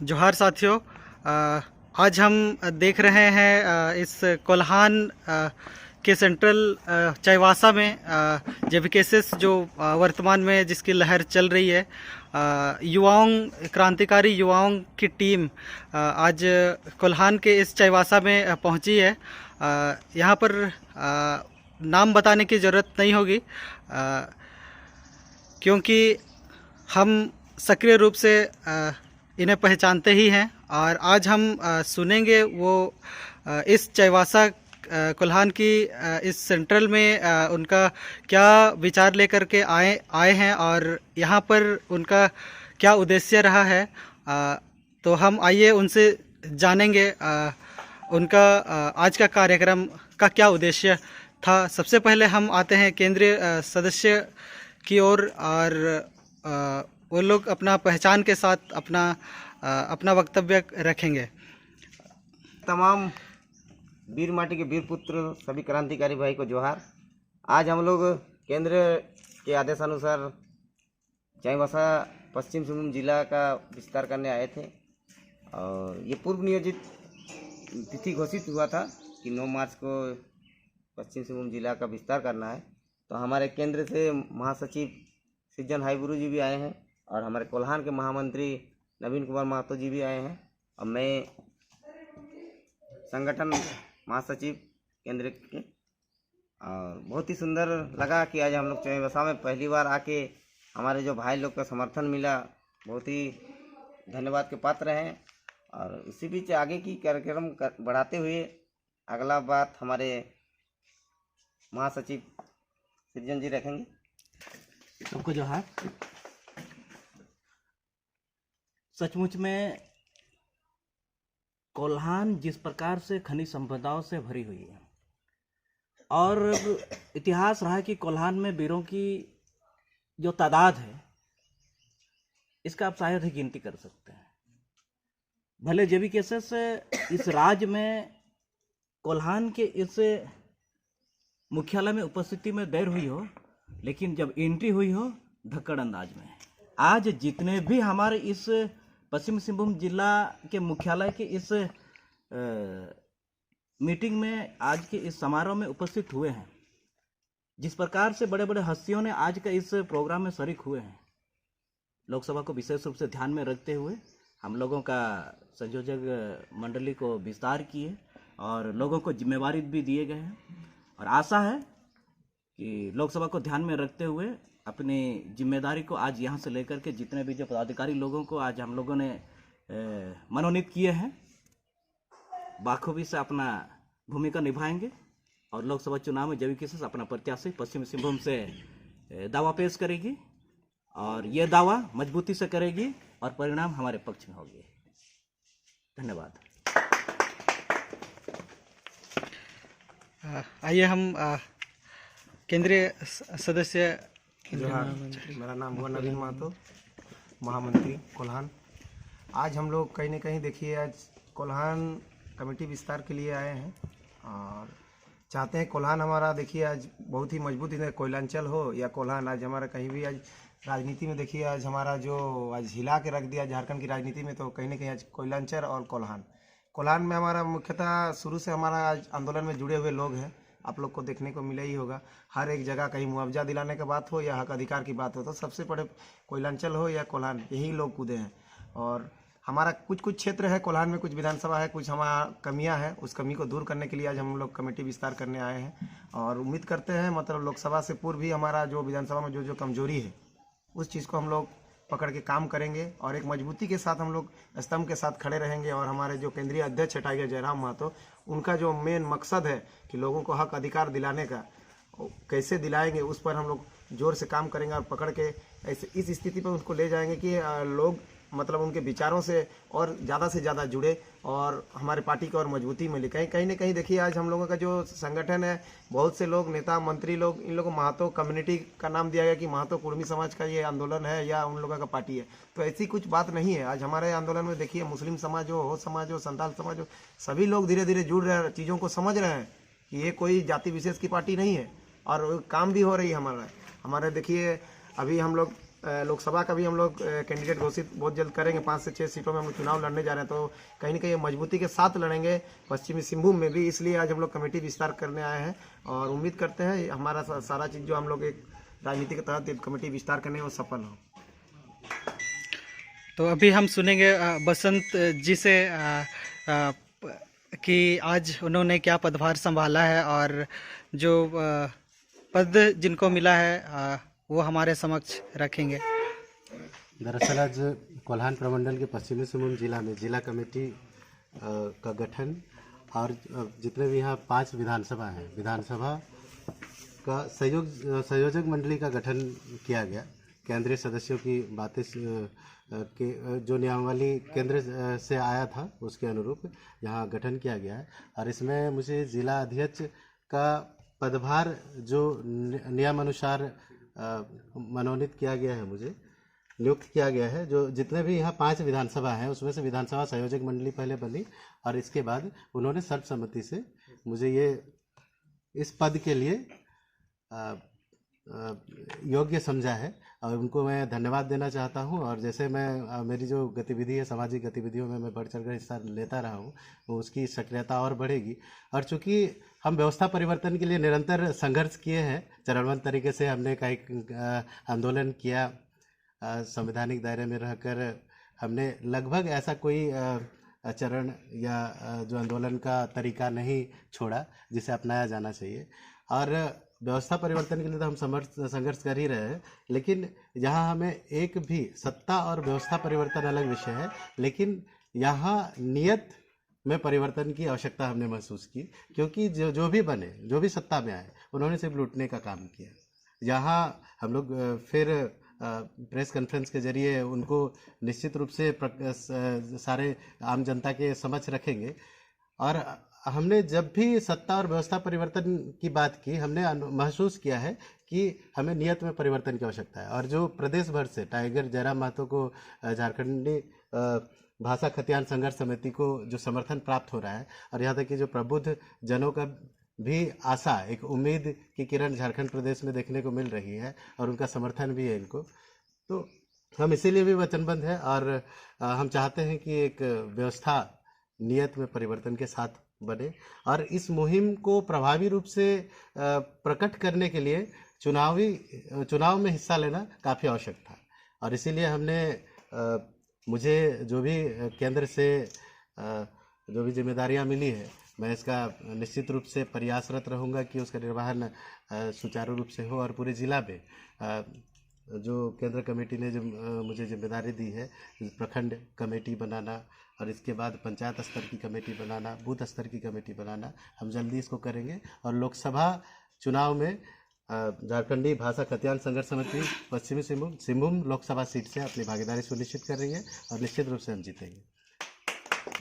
जोहार साथियों, आज हम देख रहे हैं इस कोल्हान के सेंट्रल चाईबासा में जब केसेस जो वर्तमान में जिसकी लहर चल रही है, युवाओं क्रांतिकारी युवाओं की टीम आज कोल्हान के इस चाईबासा में पहुंची है। यहाँ पर नाम बताने की ज़रूरत नहीं होगी क्योंकि हम सक्रिय रूप से इन्हें पहचानते ही हैं। और आज हम सुनेंगे वो इस चाईबासा कोल्हान की इस सेंट्रल में उनका क्या विचार लेकर के आए हैं और यहाँ पर उनका क्या उद्देश्य रहा है। तो हम आइए उनसे जानेंगे उनका आज का कार्यक्रम का क्या उद्देश्य था। सबसे पहले हम आते हैं केंद्रीय सदस्य की ओर और वो लोग अपना पहचान के साथ अपना वक्तव्य रखेंगे। तमाम वीर माटी के वीर पुत्र सभी क्रांतिकारी भाई को जोहार। आज हम लोग केंद्र के आदेशानुसार चाईबासा पश्चिम सिंहभूम जिला का विस्तार करने आए थे और ये पूर्व नियोजित तिथि घोषित हुआ था कि 9 मार्च को पश्चिम सिंहभूम जिला का विस्तार करना है। तो हमारे केंद्र से महासचिव सृजन हाईगुरु जी भी आए हैं और हमारे कोल्हान के महामंत्री नवीन कुमार महतो जी भी आए हैं और मैं संगठन महासचिव केंद्र के। और बहुत ही सुंदर लगा कि आज हम लोग चाईबासा में पहली बार आके हमारे जो भाई लोग का समर्थन मिला, बहुत ही धन्यवाद के पात्र हैं। और इसी बीच आगे की कार्यक्रम बढ़ाते हुए अगला बात हमारे महासचिव सृजन जी रखेंगे। सबको जोहार। सचमुच में कोल्हान जिस प्रकार से खनिज संपदाओं से भरी हुई है और इतिहास रहा है कि कोल्हान में वीरों की जो तादाद है इसका आप शायद ही गिनती कर सकते हैं। भले जेबी केसेस इस राज्य में कोल्हान के इस मुख्यालय में उपस्थिति में देर हुई हो, लेकिन जब एंट्री हुई हो धक्कड़ अंदाज में। आज जितने भी हमारे इस पश्चिम सिंहभूम जिला के मुख्यालय के इस मीटिंग में आज के इस समारोह में उपस्थित हुए हैं, जिस प्रकार से बड़े बड़े हस्तियों ने आज का इस प्रोग्राम में शरीक हुए हैं, लोकसभा को विशेष रूप से ध्यान में रखते हुए हम लोगों का संयोजक मंडली को विस्तार किए और लोगों को जिम्मेवारी भी दिए गए हैं। और आशा है कि लोकसभा को ध्यान में रखते हुए अपनी जिम्मेदारी को आज यहाँ से लेकर के जितने भी जो पदाधिकारी लोगों को आज हम लोगों ने मनोनीत किए हैं, बाखूबी से अपना भूमिका निभाएंगे और लोकसभा चुनाव में जेबी केसेस अपना प्रत्याशी पश्चिम सिंहभूम से दावा पेश करेगी और ये दावा मजबूती से करेगी और परिणाम हमारे पक्ष में होगी। धन्यवाद। आइए हम केंद्रीय सदस्य। जोहार, मेरा नाम हुआ नवीन महतो, महामंत्री कोल्हान। आज हम लोग कहीं न कहीं देखिए आज कोल्हान कमेटी विस्तार के लिए आए हैं और चाहते हैं कोल्हान हमारा देखिए आज बहुत ही मजबूत, इधर कोयलांचल हो या कोल्हान, आज हमारा कहीं भी आज राजनीति में देखिए आज हमारा जो आज हिला के रख दिया झारखंड की राजनीति में, तो कहीं न कहीं आज कोयलांचल और कोल्हान में हमारा मुख्यतः शुरू से हमारा आज आंदोलन में जुड़े हुए लोग हैं। आप लोग को देखने को मिला ही होगा, हर एक जगह कहीं मुआवजा दिलाने की बात हो या हक अधिकार की बात हो तो सबसे बड़े कोयलांचल हो या कोल्हान, यही लोग कूदे हैं। और हमारा कुछ क्षेत्र है कोल्हान में, कुछ विधानसभा है, कुछ हमारा कमियां है, उस कमी को दूर करने के लिए आज हम लोग कमेटी विस्तार करने आए हैं। और उम्मीद करते हैं मतलब लोकसभा से पूर्व भी हमारा जो विधानसभा में जो कमजोरी है उस चीज़ को हम लोग पकड़ के काम करेंगे और एक मजबूती के साथ हम लोग स्तंभ के साथ खड़े रहेंगे। और हमारे जो केंद्रीय अध्यक्ष है टाइगर जयराम महतो, उनका जो मेन मकसद है कि लोगों को हक अधिकार दिलाने का, कैसे दिलाएंगे उस पर हम लोग जोर से काम करेंगे और पकड़ के ऐसे इस स्थिति पर उसको ले जाएंगे कि लोग मतलब उनके विचारों से और ज़्यादा से ज़्यादा जुड़े और हमारे पार्टी को और मजबूती मिले। कहीं न कहीं देखिए आज हम लोगों का जो संगठन है, बहुत से लोग नेता मंत्री लोग, इन लोगों को महतो कम्युनिटी का नाम दिया गया कि महतो कुर्मी समाज का ये आंदोलन है या उन लोगों का पार्टी है, तो ऐसी कुछ बात नहीं है। आज हमारे आंदोलन में देखिए मुस्लिम समाज हो समाज हो, संताल समाज हो, सभी लोग धीरे धीरे जुड़ रहे हैं, चीज़ों को समझ रहे हैं कि ये कोई जाति विशेष की पार्टी नहीं है और काम भी हो रही है। हमारे देखिए अभी हम लोग लोकसभा का भी हम लोग कैंडिडेट घोषित बहुत जल्द करेंगे। 5 से 6 सीटों में हम लोग चुनाव लड़ने जा रहे हैं, तो कहीं ना कहीं मजबूती के साथ लड़ेंगे पश्चिमी सिंहभूम में भी। इसलिए आज हम लोग कमेटी विस्तार करने आए हैं और उम्मीद करते हैं हमारा सारा चीज़ जो हम लोग एक राजनीति के तहत कमेटी विस्तार करने में वो सफल हो। तो अभी हम सुनेंगे बसंत जी से कि आज उन्होंने क्या पदभार संभाला है और जो पद जिनको मिला है वो हमारे समक्ष रखेंगे। दरअसल आज कोल्हान प्रमंडल के पश्चिमी सिंहभूम जिला में जिला कमेटी का गठन और जितने भी यहाँ 5 विधानसभा हैं, विधानसभा का संयोजक मंडली का गठन किया गया। केंद्रीय सदस्यों की बातें के जो नियमावली केंद्र से आया था उसके अनुरूप यहाँ गठन किया गया है और इसमें मुझे जिला अध्यक्ष का पदभार जो नियमानुसार मनोनीत किया गया है, मुझे नियुक्त किया गया है। जो जितने भी यहाँ 5 विधानसभा हैं उसमें से विधानसभा संयोजक मंडली पहले बनी और इसके बाद उन्होंने सर्वसम्मति से मुझे ये इस पद के लिए योग्य समझा है और उनको मैं धन्यवाद देना चाहता हूं। और जैसे मैं मेरी जो गतिविधि है, सामाजिक गतिविधियों में मैं बढ़ चढ़कर हिस्सा लेता रहा हूं, वो उसकी सक्रियता और बढ़ेगी। और चूंकि हम व्यवस्था परिवर्तन के लिए निरंतर संघर्ष किए हैं, चरणबद्ध तरीके से हमने कई आंदोलन किया, संवैधानिक दायरे में रहकर हमने लगभग ऐसा कोई चरण या जो आंदोलन का तरीका नहीं छोड़ा जिसे अपनाया जाना चाहिए। और व्यवस्था परिवर्तन के लिए तो हम संघर्ष कर ही रहे हैं, लेकिन यहाँ हमें एक भी सत्ता और व्यवस्था परिवर्तन अलग विषय है, लेकिन यहाँ नियत में परिवर्तन की आवश्यकता हमने महसूस की, क्योंकि जो भी बने, जो भी सत्ता में आए, उन्होंने सिर्फ लूटने का काम किया। यहाँ हम लोग फिर प्रेस कॉन्फ्रेंस के जरिए उनको निश्चित रूप से सारे आम जनता के समक्ष रखेंगे। और हमने जब भी सत्ता और व्यवस्था परिवर्तन की बात की, हमने महसूस किया है कि हमें नियत में परिवर्तन की आवश्यकता है। और जो प्रदेश भर से टाइगर जयराम महतो को झारखंडी भाषा खतियान संघर्ष समिति को जो समर्थन प्राप्त हो रहा है, और यहाँ तक कि जो प्रबुद्ध जनों का भी आशा, एक उम्मीद की किरण झारखंड प्रदेश में देखने को मिल रही है और उनका समर्थन भी है इनको, तो हम इसीलिए भी वचनबद्ध हैं। और हम चाहते हैं कि एक व्यवस्था नियत में परिवर्तन के साथ बने। और इस मुहिम को प्रभावी रूप से प्रकट करने के लिए चुनाव में हिस्सा लेना काफ़ी आवश्यक था। और इसीलिए हमने मुझे जो भी केंद्र से जो भी जिम्मेदारियां मिली है, मैं इसका निश्चित रूप से प्रयासरत रहूंगा कि उसका निर्वहन सुचारू रूप से हो। और पूरे जिला में जो केंद्र कमेटी ने जो मुझे जिम्मेदारी दी है, प्रखंड कमेटी बनाना और इसके बाद पंचायत स्तर की कमेटी बनाना, बूथ स्तर की कमेटी बनाना, हम जल्दी इसको करेंगे। और लोकसभा चुनाव में झारखंडी भाषा खतियान संघर्ष समिति पश्चिमी सिंहभूम लोकसभा सीट से अपनी भागीदारी सुनिश्चित कर रही है और निश्चित रूप से हम जीतेंगे।